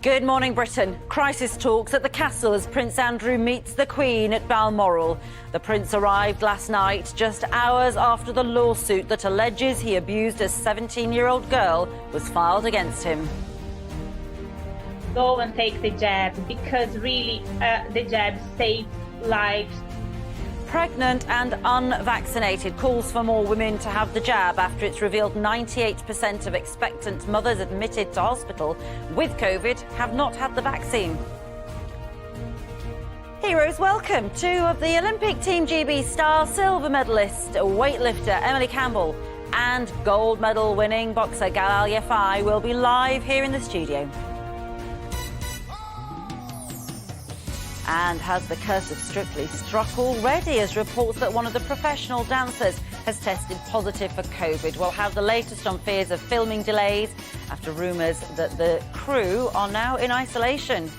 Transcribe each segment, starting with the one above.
Good morning, Britain. Crisis talks at the castle as Prince Andrew meets the Queen at Balmoral. The Prince arrived last night, just hours after the lawsuit that alleges he abused a 17-year-old girl was filed against him. Go and take the jab, because really the jab saves lives. Pregnant and unvaccinated calls for more women to have the jab after it's revealed 98% of expectant mothers admitted to hospital with COVID have not had the vaccine. Heroes welcome. Two of the Olympic Team GB star silver medalist weightlifter Emily Campbell and gold medal winning boxer Galal Yafai will be live here in the studio. And has the curse of Strictly struck already, as reports that one of the professional dancers has tested positive for COVID? We'll have the latest on fears of filming delays after rumours that the crew are now in isolation.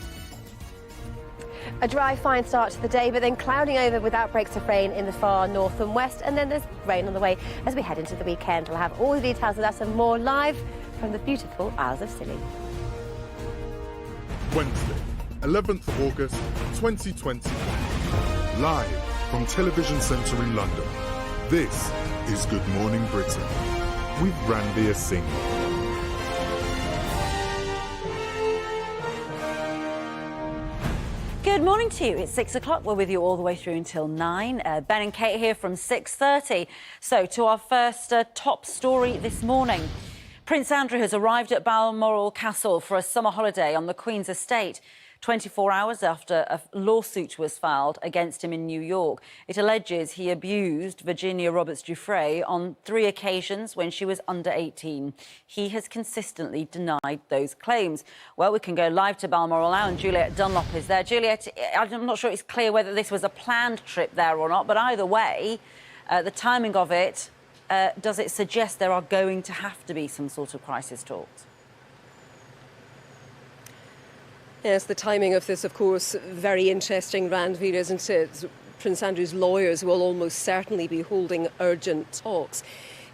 A dry, fine start to the day, but then clouding over with outbreaks of rain in the far north and west, and then there's rain on the way as we head into the weekend. We'll have all the details of that and more live from the beautiful Isles of Scilly. Wednesday, 11th of August 2021. Live from Television Centre in London, this is Good Morning Britain with Ranvir Singh. Good morning to you. It's 6 o'clock. We're with you all the way through until 9. Ben and Kate here from 6:30. So to our first top story this morning. Prince Andrew has arrived at Balmoral Castle for a summer holiday on the Queen's estate, 24 hours after a lawsuit was filed against him in New York. It alleges he abused Virginia Roberts-Giuffre on 3 occasions when she was under 18. He has consistently denied those claims. Well, we can go live to Balmoral now, and Juliet Dunlop is there. Juliet, I'm not sure it's clear whether this was a planned trip there or not, but either way, the timing of it, does it suggest there are going to have to be some sort of crisis talks? Yes, the timing of this, of course, very interesting, Ranvir, isn't it? Prince Andrew's lawyers will almost certainly be holding urgent talks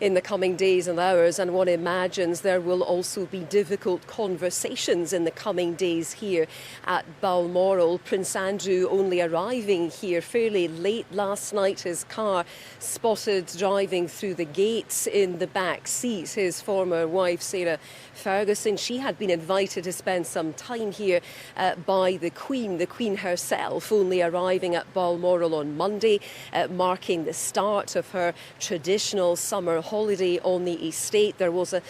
in the coming days and hours, and one imagines there will also be difficult conversations in the coming days here at Balmoral. Prince Andrew only arriving here fairly late last night, his car spotted driving through the gates in the back seat. His former wife, Sarah Ferguson, she had been invited to spend some time here by the Queen herself, only arriving at Balmoral on Monday, marking the start of her traditional summer holiday on the estate. There was a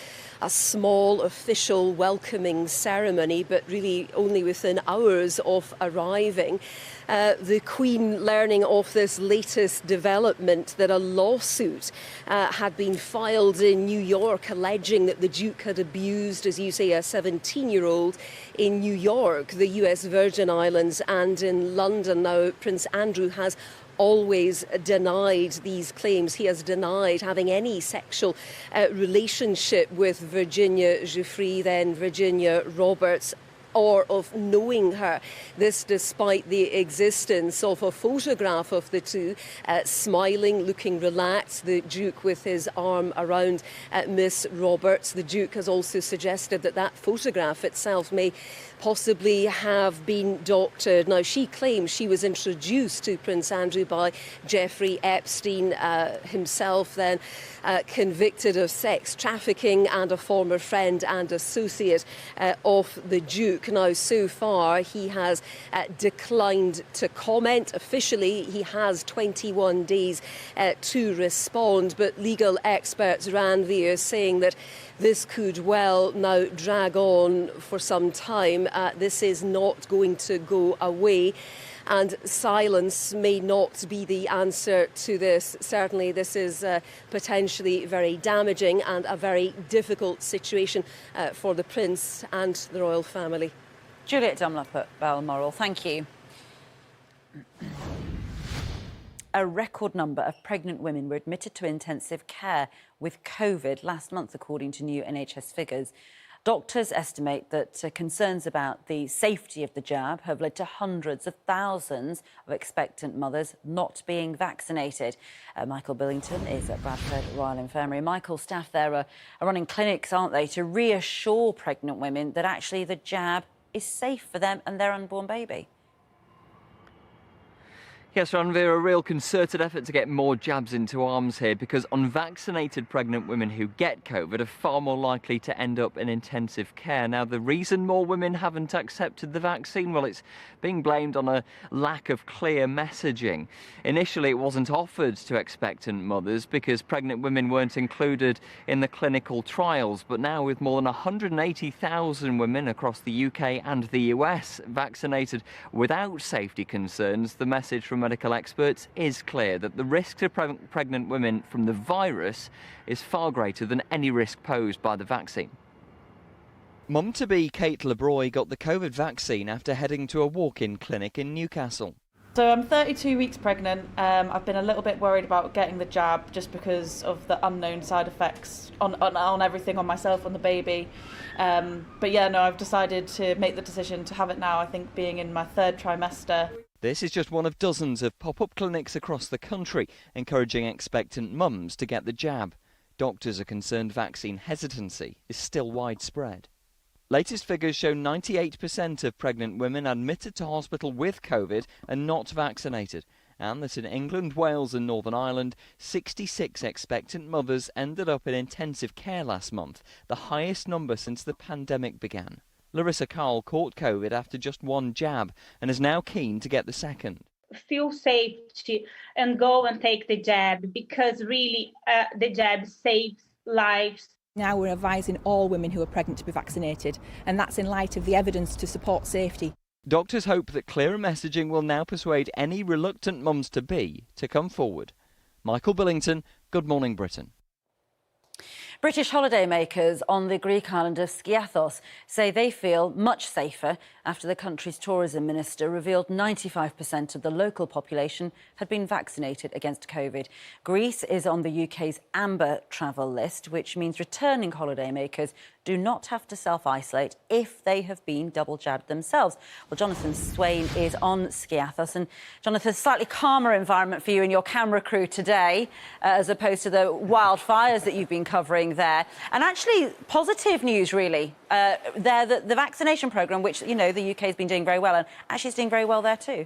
small official welcoming ceremony, but really only within hours of arriving. The Queen learning of this latest development that a lawsuit had been filed in New York alleging that the Duke had abused, as you say, a 17-year-old in New York, the US Virgin Islands and in London. Now, Prince Andrew has always denied these claims. He has denied having any sexual relationship with Virginia Giuffre, then Virginia Roberts, or of knowing her. This despite the existence of a photograph of the two smiling, looking relaxed, the Duke with his arm around Miss Roberts. The Duke has also suggested that that photograph itself may possibly have been doctored. Now, she claims she was introduced to Prince Andrew by Jeffrey Epstein himself, then convicted of sex trafficking and a former friend and associate of the Duke. Now, so far, he has declined to comment. Officially, he has 21 days to respond, but legal experts, Ranvir, saying that this could well now drag on for some time. This is not going to go away, and silence may not be the answer to this. Certainly, this is potentially very damaging and a very difficult situation for the Prince and the royal family. Juliet Dunlop at Balmoral, thank you. A record number of pregnant women were admitted to intensive care with COVID last month, according to new NHS figures. Doctors estimate that concerns about the safety of the jab have led to hundreds of thousands of expectant mothers not being vaccinated. Michael Billington is at Bradford Royal Infirmary. Michael, staff there are running clinics, aren't they, to reassure pregnant women that actually the jab is safe for them and their unborn baby. Yes, Ranvir, a real concerted effort to get more jabs into arms here, because unvaccinated pregnant women who get COVID are far more likely to end up in intensive care. Now, the reason more women haven't accepted the vaccine, well, it's being blamed on a lack of clear messaging. Initially, it wasn't offered to expectant mothers because pregnant women weren't included in the clinical trials. But now, with more than 180,000 women across the UK and the US vaccinated without safety concerns, the message from medical experts is clear that the risk to pregnant women from the virus is far greater than any risk posed by the vaccine. Mum-to-be Kate LeBroy got the COVID vaccine after heading to a walk-in clinic in Newcastle. So I'm 32 weeks pregnant. I've been a little bit worried about getting the jab just because of the unknown side effects on everything, on myself, on the baby. But yeah, no, I've decided to make the decision to have it now, I think being in my 3rd trimester. This is just one of dozens of pop-up clinics across the country encouraging expectant mums to get the jab. Doctors are concerned vaccine hesitancy is still widespread. Latest figures show 98% of pregnant women admitted to hospital with COVID are not vaccinated, and that in England, Wales and Northern Ireland, 66 expectant mothers ended up in intensive care last month, the highest number since the pandemic began. Larissa Carl caught COVID after just 1 jab and is now keen to get the second. Feel safe and go and take the jab, because really the jab saves lives. Now we're advising all women who are pregnant to be vaccinated, and that's in light of the evidence to support safety. Doctors hope that clearer messaging will now persuade any reluctant mums-to-be to come forward. Michael Billington, Good Morning Britain. British holidaymakers on the Greek island of Skiathos say they feel much safer after the country's tourism minister revealed 95% of the local population had been vaccinated against COVID. Greece is on the UK's amber travel list, which means returning holidaymakers do not have to self-isolate if they have been double jabbed themselves. Well, Jonathan Swain is on Skiathos, and Jonathan, slightly calmer environment for you and your camera crew today, as opposed to the wildfires that you've been covering there. And actually, positive news, really, there, the vaccination programme, which, you know, the UK has been doing very well, and actually is doing very well there too.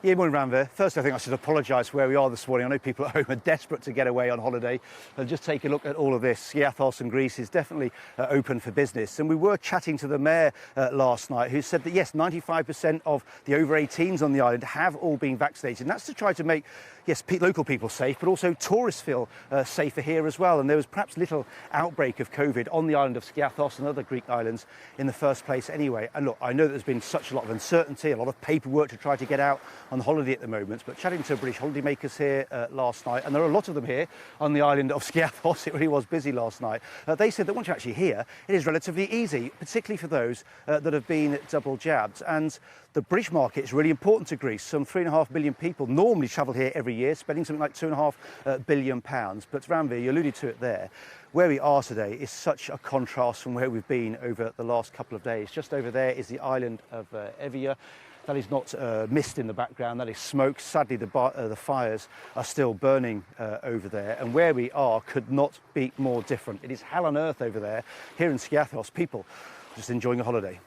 Yeah, morning, Ranvir. Firstly, I think I should apologise for where we are this morning. I know people at home are desperate to get away on holiday. And just take a look at all of this. Skiathos and Greece is definitely open for business. And we were chatting to the mayor last night, who said that, yes, 95% of the over 18s on the island have all been vaccinated. And that's to try to make, yes, local people safe, but also tourists feel safer here as well. And there was perhaps little outbreak of COVID on the island of Skiathos and other Greek islands in the first place anyway. And look, I know there's been such a lot of uncertainty, a lot of paperwork to try to get out on holiday at the moment, but chatting to British holidaymakers here last night, and there are a lot of them here on the island of Skiathos, it really was busy last night, they said that once you're actually here, it is relatively easy, particularly for those that have been double jabbed. And the British market is really important to Greece. Some 3.5 million people normally travel here every year, spending something like £2.5 billion. But Ranvir, you alluded to it there. Where we are today is such a contrast from where we've been over the last couple of days. Just over there is the island of Evia. That is not mist in the background, that is smoke. Sadly, the fires are still burning over there. And where we are could not be more different. It is hell on earth over there. Here in Skiathos, people just enjoying a holiday.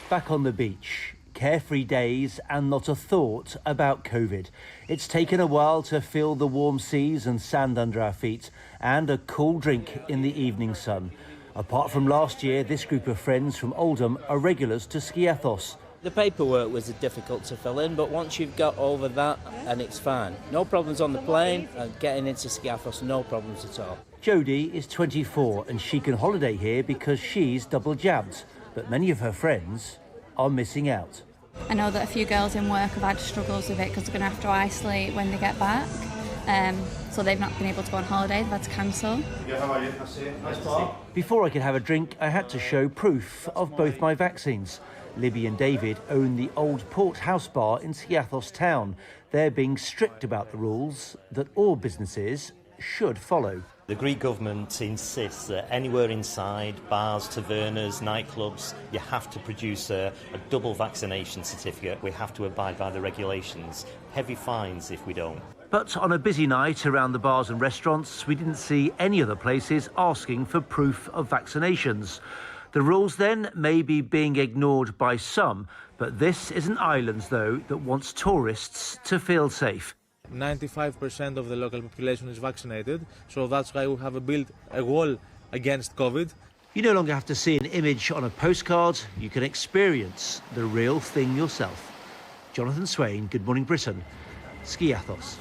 Back on the beach, carefree days and not a thought about COVID. It's taken a while to feel the warm seas and sand under our feet and a cool drink in the evening sun. Apart from last year, this group of friends from Oldham are regulars to Skiathos. The paperwork was difficult to fill in, but once you've got over that, and it's fine. No problems on the plane, and getting into Skiathos, no problems at all. Jodie is 24 and she can holiday here because she's double jabbed, but many of her friends are missing out. I know that a few girls in work have had struggles with it because they're going to have to isolate when they get back. So they've not been able to go on holiday, they've had to cancel. How are you? Nice to see you. Before I could have a drink, I had to show proof of both my vaccines. Libby and David own the Old Port House Bar in Skiathos town. They're being strict about the rules that all businesses should follow. The Greek government insists that anywhere inside, bars, tavernas, nightclubs, you have to produce a double vaccination certificate. We have to abide by the regulations. Heavy fines if we don't. But on a busy night around the bars and restaurants, we didn't see any other places asking for proof of vaccinations. The rules then may be being ignored by some, but this is an island, though, that wants tourists to feel safe. 95% of the local population is vaccinated, so that's why we have built a wall against COVID. You no longer have to see an image on a postcard, you can experience the real thing yourself. Jonathan Swain, Good Morning Britain, Skiathos.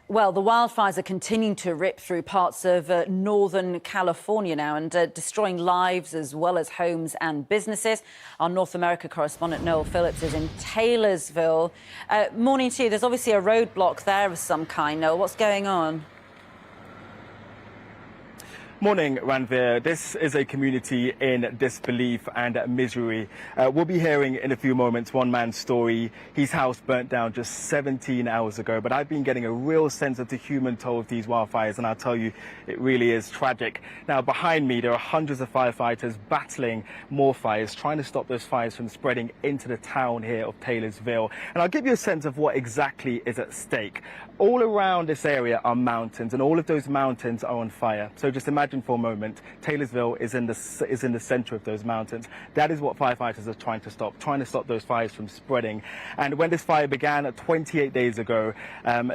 Well, the wildfires are continuing to rip through parts of northern California now and destroying lives as well as homes and businesses. Our North America correspondent Noel Phillips is in Taylorsville. Morning to you. There's obviously a roadblock there of some kind. Noel, what's going on? Morning, Ranvir. This is a community in disbelief and misery. We'll be hearing in a few moments one man's story. His house burnt down just 17 hours ago, but I've been getting a real sense of the human toll of these wildfires, and I'll tell you, it really is tragic. Now, behind me, there are hundreds of firefighters battling more fires, trying to stop those fires from spreading into the town here of Taylorsville. And I'll give you a sense of what exactly is at stake. All around this area are mountains, and all of those mountains are on fire. So just imagine for a moment, Taylorsville is in the center of those mountains. That is what firefighters are trying to stop those fires from spreading. And when this fire began 28 days ago,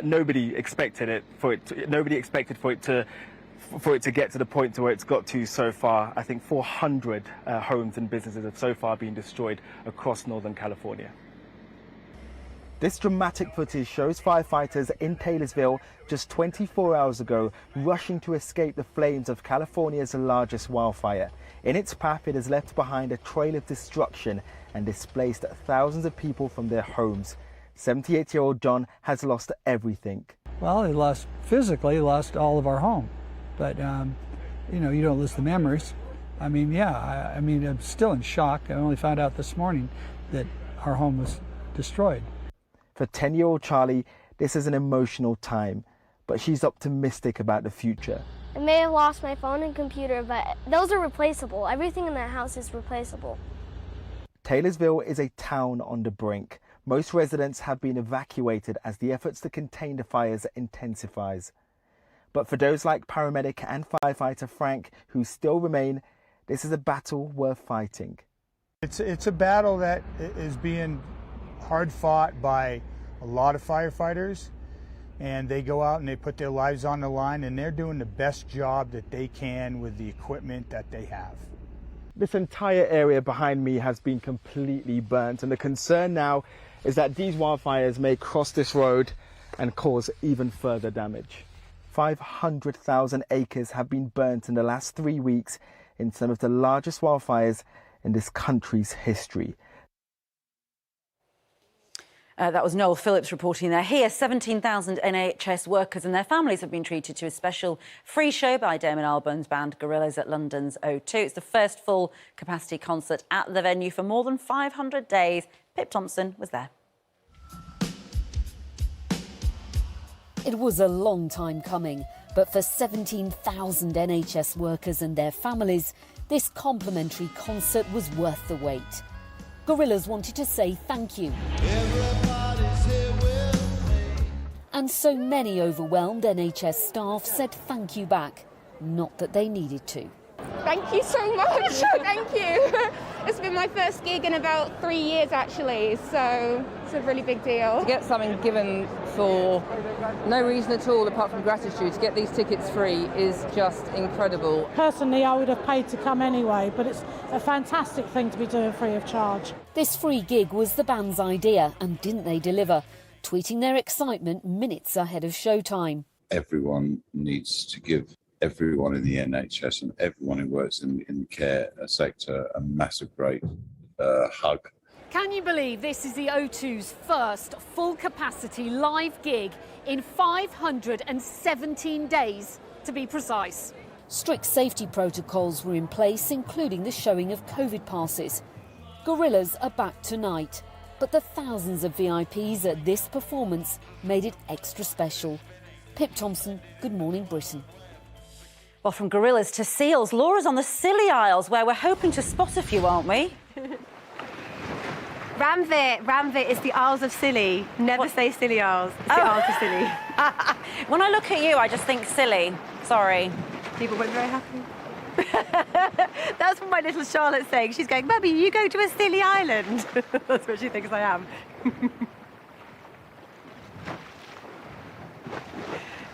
nobody expected for it to get to the point to where it's got to so far. I think 400 homes and businesses have so far been destroyed across Northern California. This dramatic footage shows firefighters in Taylorsville just 24 hours ago rushing to escape the flames of California's largest wildfire. In its path, it has left behind a trail of destruction and displaced thousands of people from their homes. 78-year-old John has lost everything. Well, he lost all of our home, but you don't lose the memories. I mean, I'm still in shock. I only found out this morning that our home was destroyed. For 10-year-old Charlie, this is an emotional time, but she's optimistic about the future. I may have lost my phone and computer, but those are replaceable. Everything in that house is replaceable. Taylorsville is a town on the brink. Most residents have been evacuated as the efforts to contain the fires intensifies. But for those like paramedic and firefighter Frank, who still remain, this is a battle worth fighting. It's a battle that is being hard fought by a lot of firefighters, and they go out and they put their lives on the line, and they're doing the best job that they can with the equipment that they have. This entire area behind me has been completely burnt, and the concern now is that these wildfires may cross this road and cause even further damage. 500,000 acres have been burnt in the last 3 weeks in some of the largest wildfires in this country's history. That was Noel Phillips reporting there. Here, 17,000 NHS workers and their families have been treated to a special free show by Damon Albarn's band Gorillaz at London's O2. It's the first full capacity concert at the venue for more than 500 days. Pip Thompson was there. It was a long time coming, but for 17,000 NHS workers and their families, this complimentary concert was worth the wait. Gorillaz wanted to say thank you. And so many overwhelmed NHS staff said thank you back. Not that they needed to. Thank you so much. Thank you. It's been my first gig in about 3 years, actually, so it's a really big deal. To get something given for no reason at all apart from gratitude, to get these tickets free is just incredible. Personally, I would have paid to come anyway, but it's a fantastic thing to be doing free of charge. This free gig was the band's idea, and didn't they deliver? Tweeting their excitement minutes ahead of showtime. Everyone needs to give everyone in the NHS and everyone who works in the care sector a massive great hug. Can you believe this is the O2's first full capacity live gig in 517 days, to be precise? Strict safety protocols were in place, including the showing of COVID passes. Gorillaz are back tonight, but the thousands of VIPs at this performance made it extra special. Pip Thompson, Good Morning Britain. Well, from gorillas to seals, Laura's on the Scilly Isles, where we're hoping to spot a few, aren't we? Ranvir is the Isles of Scilly. Never say Scilly Isles. It's the Isles of Scilly. When I look at you, I just think silly. Sorry. People weren't very happy. That's what my little Charlotte's saying. She's going, Mummy, you go to a silly island. That's what she thinks I am.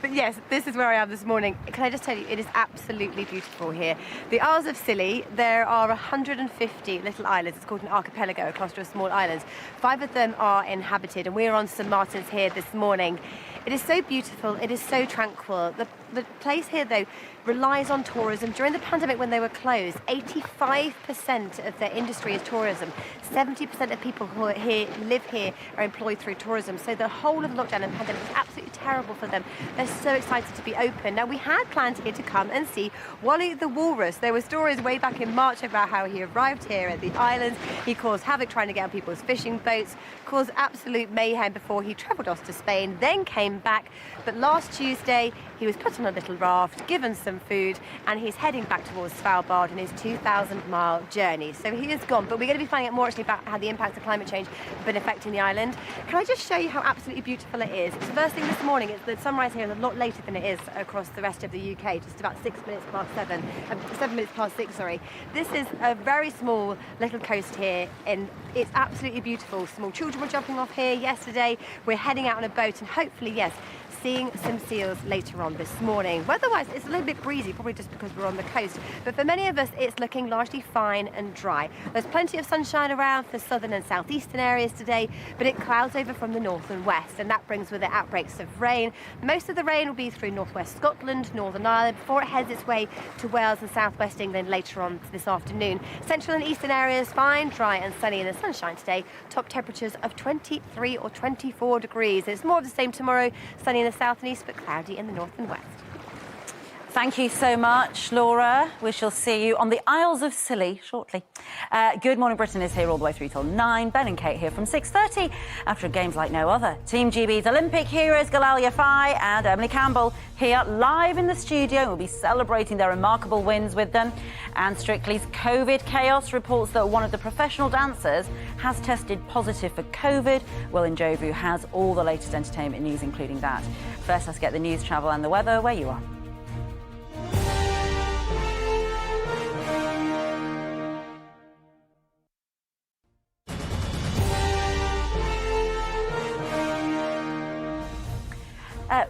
But yes, this is where I am this morning. Can I just tell you, it is absolutely beautiful here. The Isles of Scilly, there are 150 little islands. It's called an archipelago, a cluster of small islands. 5 of them are inhabited, and we're on St Martin's here this morning. It is so beautiful, it is so tranquil. The place here, though, relies on tourism. During the pandemic, when they were closed, 85% of their industry is tourism. 70% of people who live here are employed through tourism. So the whole of the lockdown and pandemic was absolutely terrible for them. They're so excited to be open. Now, we had planned here to come and see Wally the walrus. There were stories way back in March about how he arrived here at the islands. He caused havoc trying to get on people's fishing boats, caused absolute mayhem before he travelled off to Spain, then came back. But last Tuesday, he was put on a little raft, given some food, and he's heading back towards Svalbard in his 2,000-mile journey. So he is gone, but we're going to be finding out more actually about how the impacts of climate change have been affecting the island. Can I just show you how absolutely beautiful it is? It's the first thing this morning. The sunrise here is a lot later than it is across the rest of the UK, just about 7 minutes past 6, sorry. This is a very small little coast here, and it's absolutely beautiful. Small children were jumping off here yesterday. We're heading out on a boat, and hopefully, yes, seeing some seals later on this morning. Weather-wise, it's a little bit breezy, probably just because we're on the coast, but for many of us, it's looking largely fine and dry. There's plenty of sunshine around for the southern and southeastern areas today, but it clouds over from the north and west, and that brings with it outbreaks of rain. Most of the rain will be through northwest Scotland, Northern Ireland, before it heads its way to Wales and southwest England later on this afternoon. Central and eastern areas fine, dry and sunny in the sunshine today. Top temperatures of 23 or 24 degrees. It's more of the same tomorrow, sunny in the south and east, but cloudy in the north and west. Thank you so much, Laura. We shall see you on the Isles of Scilly shortly. Good Morning Britain is here all the way through till 9. Ben and Kate here from 6:30 after games like no other. Team GB's Olympic heroes Galal Yafai and Emily Campbell here live in the studio. We'll be celebrating their remarkable wins with them. And Strictly's COVID chaos reports that one of the professional dancers has tested positive for COVID. Will Njovu has all the latest entertainment news, including that. First, let's get the news, travel and the weather where you are.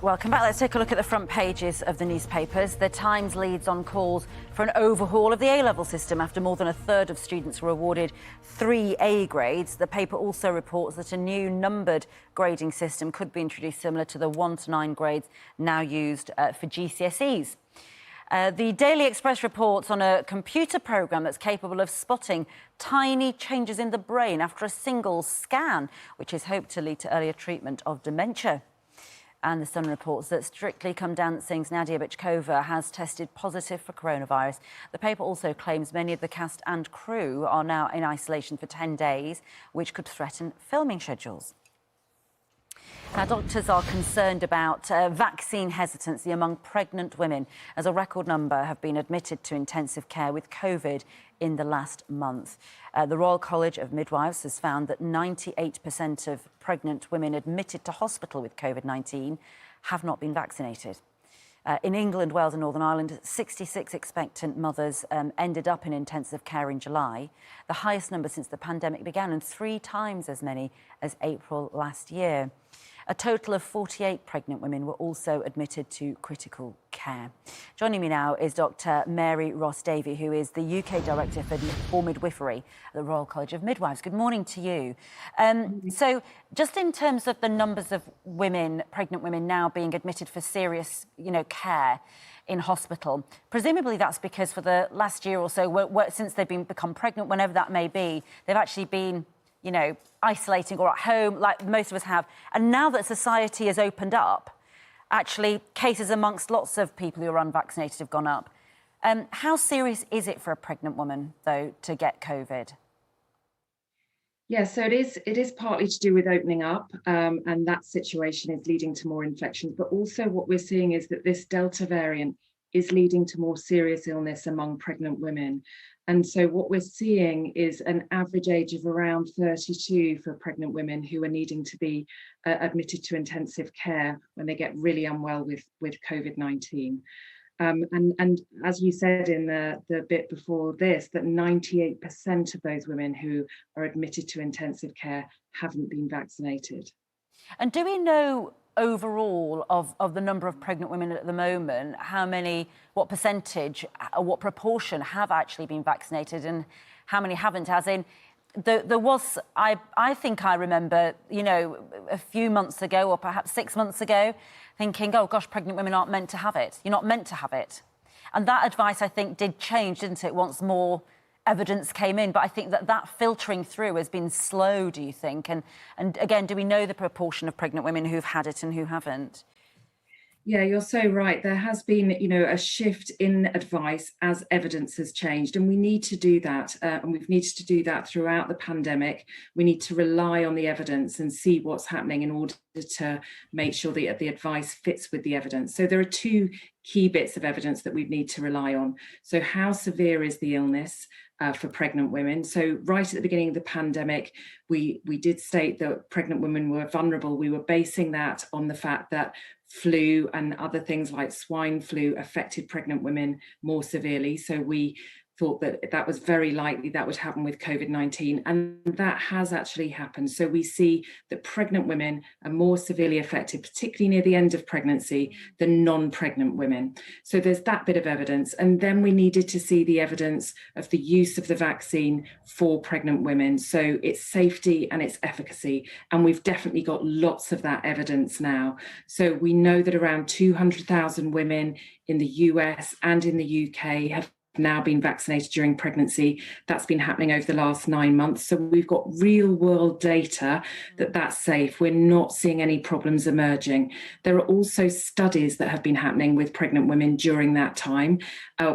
Welcome back. Let's take a look at the front pages of the newspapers. The Times leads on calls for an overhaul of the A-level system after more than a third of students were awarded 3 A grades. The paper also reports that a new numbered grading system could be introduced similar to the 1 to 9 grades now used for GCSEs. The Daily Express reports on a computer programme that's capable of spotting tiny changes in the brain after a single scan, which is hoped to lead to earlier treatment of dementia. And The Sun reports that Strictly Come Dancing's Nadia Bichkova has tested positive for coronavirus. The paper also claims many of the cast and crew are now in isolation for 10 days, which could threaten filming schedules. Now, doctors are concerned about vaccine hesitancy among pregnant women, as a record number have been admitted to intensive care with COVID in the last month. The Royal College of Midwives has found that 98% of pregnant women admitted to hospital with COVID-19 have not been vaccinated. In England, Wales and Northern Ireland, 66 expectant mothers ended up in intensive care in July, the highest number since the pandemic began and 3 times as many as April last year. A total of 48 pregnant women were also admitted to critical care. Joining me now is Dr. Mary Ross-Davey, who is the UK Director for Midwifery at the Royal College of Midwives. Good morning to you. So just in terms of the numbers of women, pregnant women now being admitted for serious, care in hospital, presumably that's because for the last year or so, since they've become pregnant, whenever that may be, they've actually been isolating or at home like most of us have. And now that society has opened up, actually cases amongst lots of people who are unvaccinated have gone up. How serious is it for a pregnant woman, though, to get COVID? Yeah, so it is partly to do with opening up, and that situation is leading to more infections. But also what we're seeing is that this Delta variant is leading to more serious illness among pregnant women. And so what we're seeing is an average age of around 32 for pregnant women who are needing to be admitted to intensive care when they get really unwell with COVID-19. And as you said in the bit before this, that 98% of those women who are admitted to intensive care haven't been vaccinated. And do we know overall of the number of pregnant women at the moment, what percentage, or what proportion have actually been vaccinated and how many haven't? As in, there was, I think I remember, a few months ago or perhaps 6 months ago, thinking, oh gosh, pregnant women aren't meant to have it. You're not meant to have it. And that advice, I think, did change, didn't it, once more evidence came in? But I think that filtering through has been slow, do you think? And again, do we know the proportion of pregnant women who've had it and who haven't? Yeah, you're so right. There has been, a shift in advice as evidence has changed, and we need to do that. And we've needed to do that throughout the pandemic. We need to rely on the evidence and see what's happening in order to make sure that the advice fits with the evidence. So there are two key bits of evidence that we need to rely on. So how severe is the illness for pregnant women? So right at the beginning of the pandemic, we did state that pregnant women were vulnerable. We were basing that on the fact that flu and other things like swine flu affected pregnant women more severely. So we thought that was very likely that would happen with COVID-19, and that has actually happened. So we see that pregnant women are more severely affected, particularly near the end of pregnancy, than non-pregnant women. So there's that bit of evidence. And then we needed to see the evidence of the use of the vaccine for pregnant women. So its safety and its efficacy. And we've definitely got lots of that evidence now. So we know that around 200,000 women in the US and in the UK have now been vaccinated during pregnancy. That's been happening over the last 9 months. So we've got real world data that that's safe. We're not seeing any problems emerging. There are also studies that have been happening with pregnant women during that time,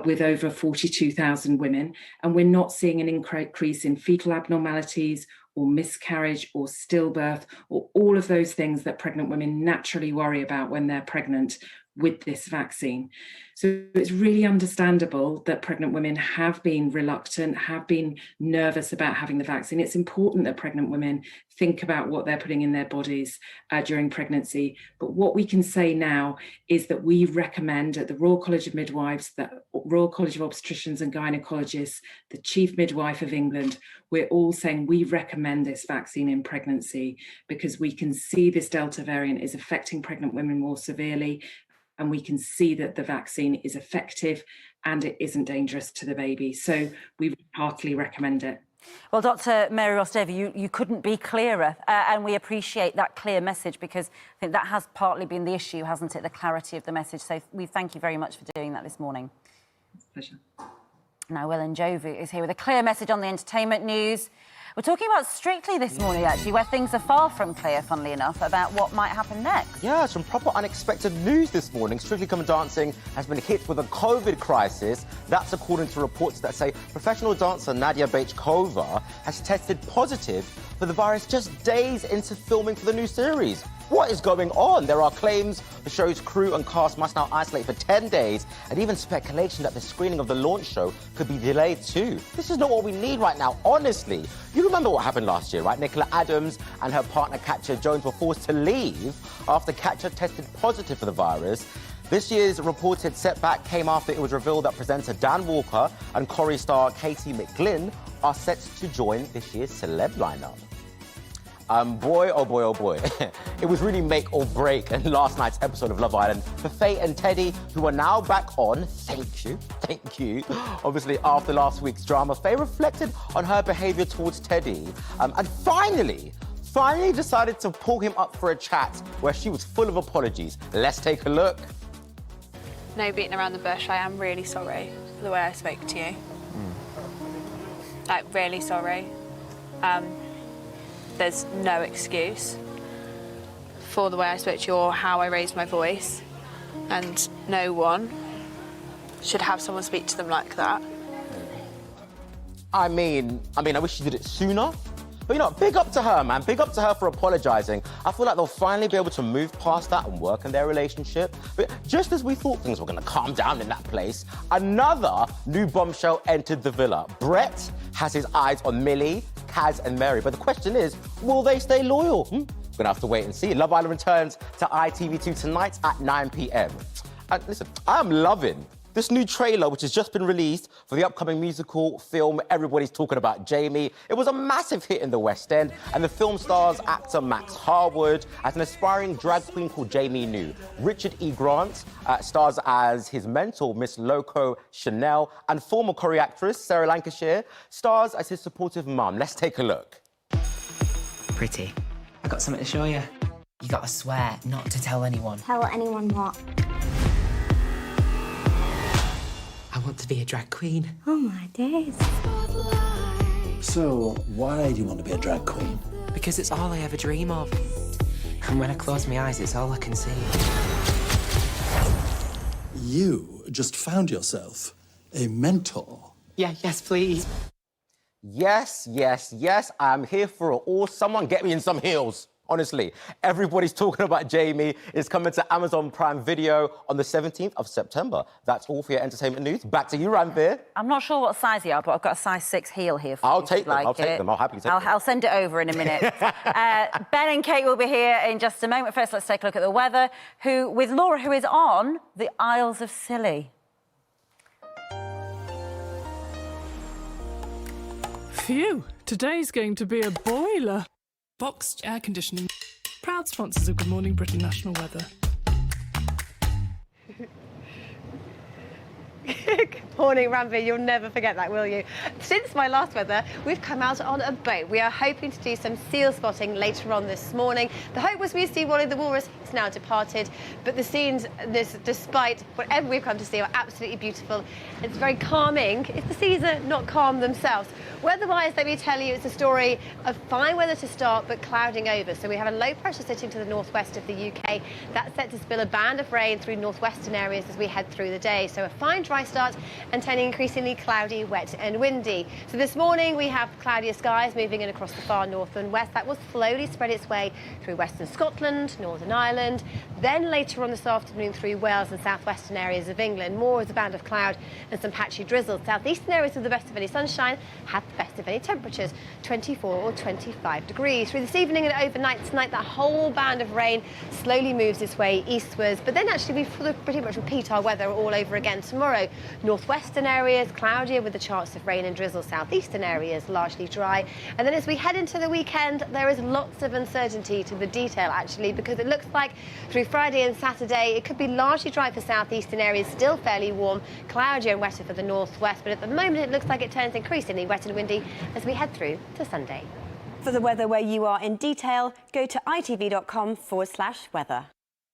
with over 42,000 women. And we're not seeing an increase in fetal abnormalities or miscarriage or stillbirth or all of those things that pregnant women naturally worry about when they're pregnant with this vaccine. So it's really understandable that pregnant women have been reluctant, have been nervous about having the vaccine. It's important that pregnant women think about what they're putting in their bodies during pregnancy. But what we can say now is that we recommend at the Royal College of Midwives, the Royal College of Obstetricians and Gynecologists, the Chief Midwife of England, we're all saying we recommend this vaccine in pregnancy because we can see this Delta variant is affecting pregnant women more severely. And we can see that the vaccine is effective and it isn't dangerous to the baby. So we heartily recommend it. Well, Dr. Mary Ross-Davey, you couldn't be clearer, and we appreciate that clear message because I think that has partly been the issue, hasn't it, the clarity of the message. So we thank you very much for doing that this morning. It's a pleasure. Now, Will Njovu is here with a clear message on the entertainment news. We're talking about Strictly this morning, actually, where things are far from clear, funnily enough, about what might happen next. Yeah, some proper unexpected news this morning. Strictly Come Dancing has been hit with a COVID crisis. That's according to reports that say professional dancer Nadia Bechkova has tested positive for the virus just days into filming for the new series. What is going on? There are claims the show's crew and cast must now isolate for 10 days, and even speculation that the screening of the launch show could be delayed too. This is not what we need right now, honestly. You remember what happened last year, right? Nicola Adams and her partner Katja Jones were forced to leave after Katja tested positive for the virus. This year's reported setback came after it was revealed that presenter Dan Walker and Corrie star Katie McGlynn are set to join this year's celeb lineup. Boy, oh boy, oh boy. It was really make or break in last night's episode of Love Island for Faye and Teddy, who are now back on. Thank you. Obviously, after last week's drama, Faye reflected on her behaviour towards Teddy and finally decided to pull him up for a chat where she was full of apologies. Let's take a look. No beating around the bush. I am really sorry for the way I spoke to you. Like, really sorry. There's no excuse for the way I spoke to you or how I raised my voice, and no one should have someone speak to them like that. I mean, I wish you did it sooner, But, you know, big up to her, man. Big up to her for apologising. I feel like they'll finally be able to move past that and work in their relationship. But just as we thought things were going to calm down in that place, another new bombshell entered the villa. Brett has his eyes on Millie, Kaz and Mary. But the question is, will they stay loyal? We're going to have to wait and see. Love Island returns to ITV2 tonight at 9 p.m. And listen, I am loving this new trailer, which has just been released for the upcoming musical film everybody's talking about, Jamie. It was a massive hit in the West End, and the film stars actor Max Harwood as an aspiring drag queen called Jamie New. Richard E. Grant stars as his mentor, Miss Loco Chanel, and former Corrie actress Sarah Lancashire stars as his supportive mum. Let's take a look. Pretty, I got something to show you. You gotta swear not to tell anyone. Tell anyone what? I want to be a drag queen. Oh my days. So, why do you want to be a drag queen? Because it's all I ever dream of. And when I close my eyes, it's all I can see. You just found yourself a mentor. Yeah, yes, please. Yes, yes, yes, I'm here for it all. Someone get me in some heels. Honestly, everybody's talking about Jamie. It's coming to Amazon Prime Video on the 17th of September. That's all for your entertainment news. Back to you, Ranvir. I'm not sure what size you are, but I've got a size 6 heel here for you. I'll take them. Like I'll take them. I'll happily take them. I'll send it over in a minute. Ben and Kate will be here in just a moment. First, let's take a look at the weather. With Laura, who is on the Isles of Scilly. Phew, today's going to be a boiler. Boxed air conditioning. Proud sponsors of Good Morning Britain National Weather. Good morning, Ranvir. You'll never forget that, will you? Since my last weather, we've come out on a boat. We are hoping to do some seal spotting later on this morning. The hope was we'd see Wally the walrus. It's now departed, but the scenes, despite whatever we've come to see, are absolutely beautiful. It's very calming if the seas are not calm themselves. Weather-wise, let me tell you, it's a story of fine weather to start, but clouding over. So we have a low pressure sitting to the northwest of the UK. That's set to spill a band of rain through northwestern areas as we head through the day. So a fine dry start and turning increasingly cloudy, wet and windy. So this morning we have cloudier skies moving in across the far north and west. That will slowly spread its way through western Scotland, Northern Ireland, then later on this afternoon through Wales and southwestern areas of England. More as a band of cloud and some patchy drizzle. Southeastern areas with the best of any sunshine have the best of any temperatures, 24 or 25 degrees. Through this evening and overnight tonight, that whole band of rain slowly moves its way eastwards. But then actually we pretty much repeat our weather all over again tomorrow. Northwestern areas cloudier with a chance of rain and drizzle. Southeastern areas largely dry. And then as we head into the weekend, there is lots of uncertainty to the detail actually, because it looks like through Friday and Saturday it could be largely dry for southeastern areas, still fairly warm, cloudier and wetter for the northwest. But at the moment it looks like it turns increasingly wet and windy as we head through to Sunday. For the weather where you are in detail, go to itv.com/weather.